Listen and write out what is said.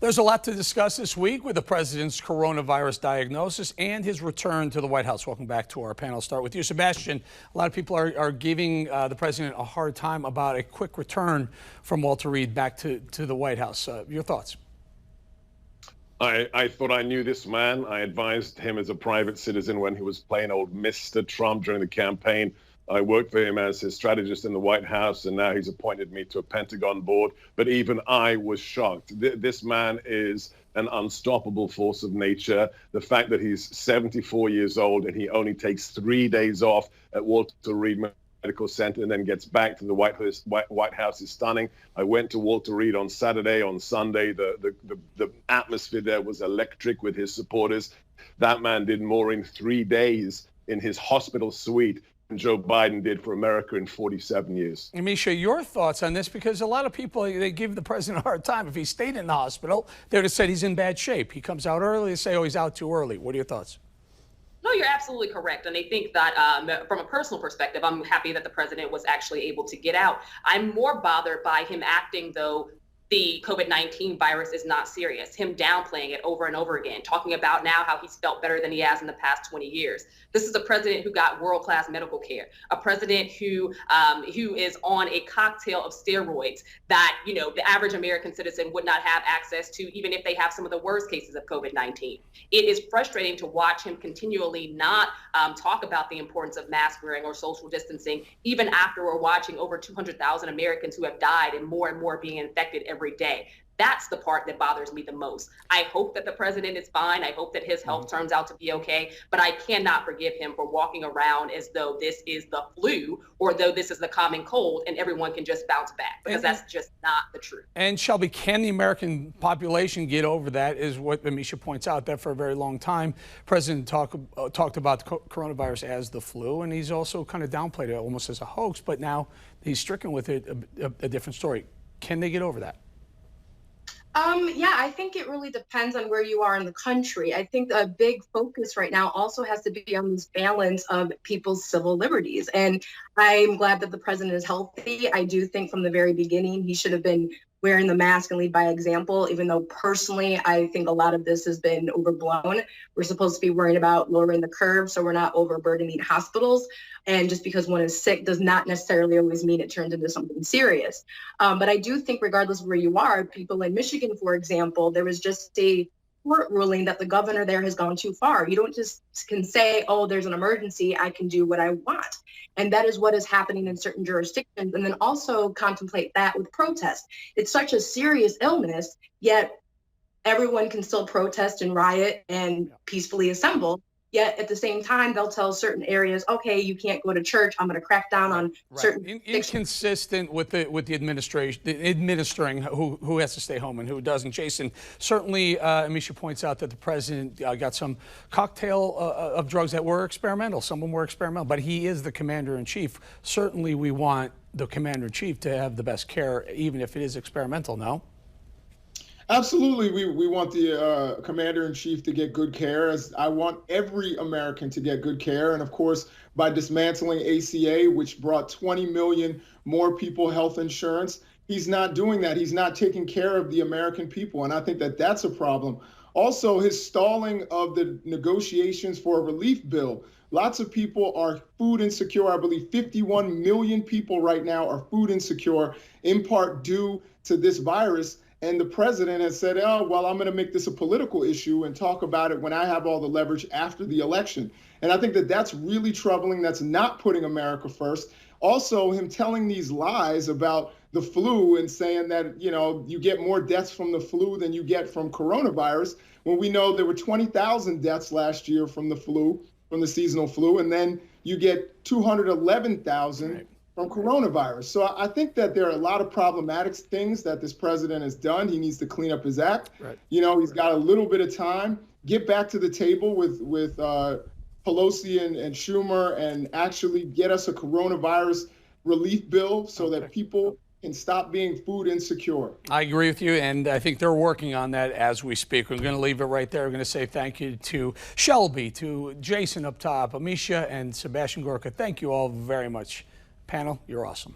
There's a lot to discuss this week with the president's coronavirus diagnosis and his return to the White House. Welcome back to our panel. I'll start with you, Sebastian. A lot of people are giving the president a hard time about a quick return from Walter Reed back to the White House. Your thoughts? I thought I knew this man. I advised him as a private citizen when he was playing old Mr. Trump during the campaign. I worked for him as his strategist in the White House, and now he's appointed me to a Pentagon board. But even I was shocked. This man is an unstoppable force of nature. The fact that he's 74 years old and he only takes 3 days off at Walter Reed Medical Center and then gets back to the White House is stunning. I went to Walter Reed on Saturday, on Sunday. The atmosphere there was electric with his supporters. That man did more in 3 days in his hospital suite than Joe Biden did for America in 47 years. Ameshia, your thoughts on this? Because a lot of people, they give the president a hard time. If he stayed in the hospital, they would have said he's in bad shape. He comes out early, they say, oh, he's out too early. What are your thoughts? No, you're absolutely correct. And I think that from a personal perspective, I'm happy that the president was actually able to get out. I'm more bothered by him acting, though, the COVID-19 virus is not serious, him downplaying it over and over again, talking about now how he's felt better than he has in the past 20 years. This is a president who got world-class medical care, a president who is on a cocktail of steroids that, you know, the average American citizen would not have access to, even if they have some of the worst cases of COVID-19. It is frustrating to watch him continually not talk about the importance of mask wearing or social distancing, even after we're watching over 200,000 Americans who have died and more being infected every day. That's the part that bothers me the most. I hope that the president is fine. I hope that his health turns out to be okay, but I cannot forgive him for walking around as though this is the flu or though this is the common cold and everyone can just bounce back, because that's just not the truth. And Shelby, can the American population get over that is what Ameshia points out, that for a very long time, President talked about the coronavirus as the flu, and he's also kind of downplayed it almost as a hoax, but now he's stricken with it, a different story. Can they get over that? Yeah, I think it really depends on where you are in the country. I think a big focus right now also has to be on this balance of people's civil liberties. And I'm glad that the president is healthy. I do think from the very beginning, he should have been wearing the mask and lead by example, even though personally, I think a lot of this has been overblown. We're supposed to be worrying about lowering the curve so we're not overburdening hospitals. And just because one is sick does not necessarily always mean it turns into something serious. But I do think regardless of where you are, people in Michigan, for example, there was just a court ruling that the governor there has gone too far. You don't just can say, oh, there's an emergency, I can do what I want. And that is what is happening in certain jurisdictions. And then also contemplate that with protest. It's such a serious illness, yet everyone can still protest and riot and peacefully assemble. Yet at the same time, they'll tell certain areas, okay, you can't go to church. I'm going to crack down on certain. Inconsistent with the administration, administering who has to stay home and who doesn't. Jason, certainly, Ameshia points out that the president got some cocktail of drugs that were experimental. Some of them were experimental, but he is the commander-in-chief. Certainly, we want the commander-in-chief to have the best care, even if it is experimental. No. Absolutely, we want the commander-in-chief to get good care, as I want every American to get good care. And of course, by dismantling ACA, which brought 20 million more people health insurance, he's not doing that. He's not taking care of the American people. And I think that that's a problem. Also, his stalling of the negotiations for a relief bill. Lots of people are food insecure. I believe 51 million people right now are food insecure, in part due to this virus. And the president has said, oh, well, I'm going to make this a political issue and talk about it when I have all the leverage after the election. And I think that that's really troubling. That's not putting America first. Also, him telling these lies about the flu and saying that, you know, you get more deaths from the flu than you get from coronavirus, when we know there were 20,000 deaths last year from the flu, from the seasonal flu, and then you get 211,000 from coronavirus. So I think that there are a lot of problematic things that this president has done. He needs to clean up his act. You know, he's got a little bit of time. Get back to the table with Pelosi and Schumer and actually get us a coronavirus relief bill so that people can stop being food insecure. I agree with you, and I think they're working on that as we speak. We're going to leave it right there. We're going to say thank you to Shelby, to Jason up top, Ameshia, and Sebastian Gorka. Thank you all very much. Panel, you're awesome.